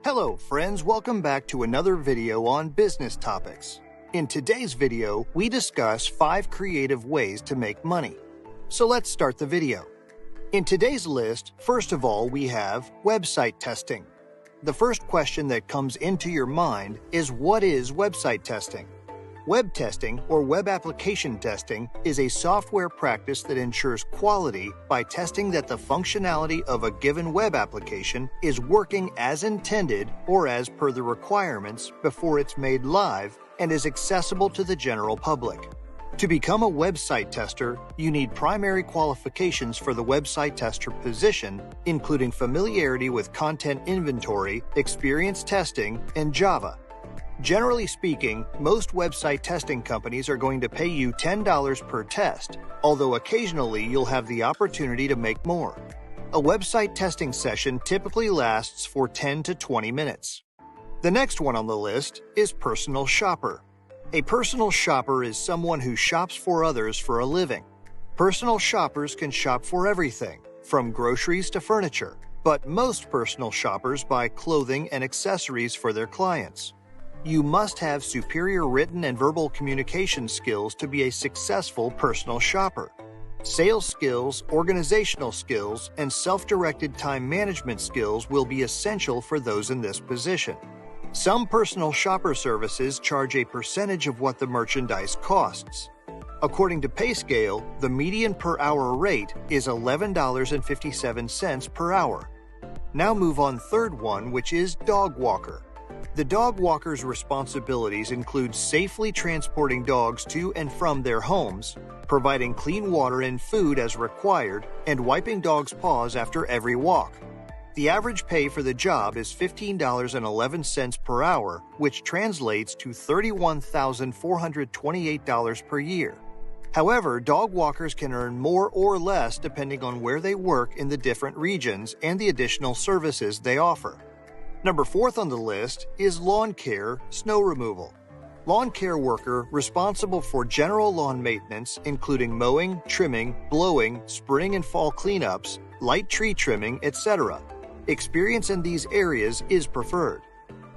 Hello friends, welcome back to another video on business topics. In today's video, we discuss 5 creative ways to make money. So let's start the video. In today's list, first of all, we have website testing. The first question that comes into your mind is, what is website testing? Web testing, or web application testing, is a software practice that ensures quality by testing that the functionality of a given web application is working as intended or as per the requirements before it's made live and is accessible to the general public. To become a website tester, you need primary qualifications for the website tester position, including familiarity with content inventory, experience testing, and Java. Generally speaking, most website testing companies are going to pay you $10 per test, although occasionally you'll have the opportunity to make more. A website testing session typically lasts for 10 to 20 minutes. The next one on the list is personal shopper. A personal shopper is someone who shops for others for a living. Personal shoppers can shop for everything, from groceries to furniture, but most personal shoppers buy clothing and accessories for their clients. You must have superior written and verbal communication skills to be a successful personal shopper. Sales skills, organizational skills, and self-directed time management skills will be essential for those in this position. Some personal shopper services charge a percentage of what the merchandise costs. According to PayScale, the median per hour rate is $11.57 per hour. Now move on third one, which is dog walker. The dog walker's responsibilities include safely transporting dogs to and from their homes, providing clean water and food as required, and wiping dogs' paws after every walk. The average pay for the job is $15.11 per hour, which translates to $31,428 per year. However, dog walkers can earn more or less depending on where they work in the different regions and the additional services they offer. Number 4 on the list is lawn care, snow removal. Lawn care worker responsible for general lawn maintenance, including mowing, trimming, blowing, spring and fall cleanups, light tree trimming, etc. Experience in these areas is preferred.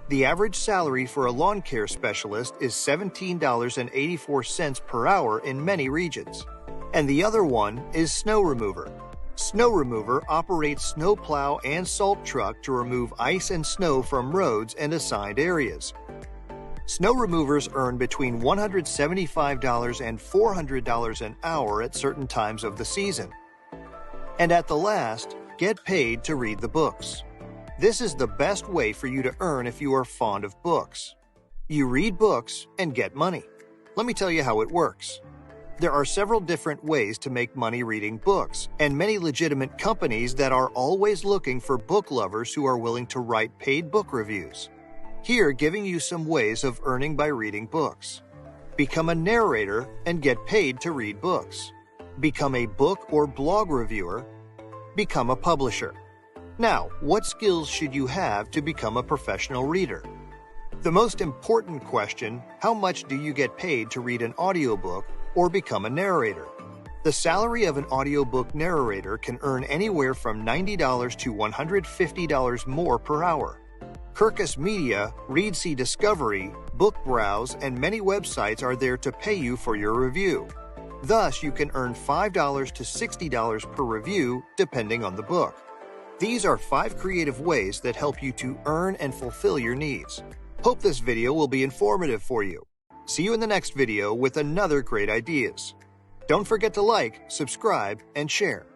The average salary for a lawn care specialist is $17.84 per hour in many regions. And the other one is snow remover. Snow remover operates snowplow and salt truck to remove ice and snow from roads and assigned areas. Snow removers earn between $175 and $400 an hour at certain times of the season. And at the last, get paid to read the books. This is the best way for you to earn if you are fond of books. You read books and get money. Let me tell you how it works. There are several different ways to make money reading books, and many legitimate companies that are always looking for book lovers who are willing to write paid book reviews. Here, giving you some ways of earning by reading books. Become a narrator and get paid to read books. Become a book or blog reviewer. Become a publisher. Now, what skills should you have to become a professional reader? The most important question, how much do you get paid to read an audiobook or become a narrator? The salary of an audiobook narrator can earn anywhere from $90 to $150 more per hour. Kirkus Media, Readsea Discovery, Book Browse, and many websites are there to pay you for your review. Thus, you can earn $5 to $60 per review, depending on the book. These are 5 creative ways that help you to earn and fulfill your needs. Hope this video will be informative for you. See you in the next video with another great ideas. Don't forget to like, subscribe, and share.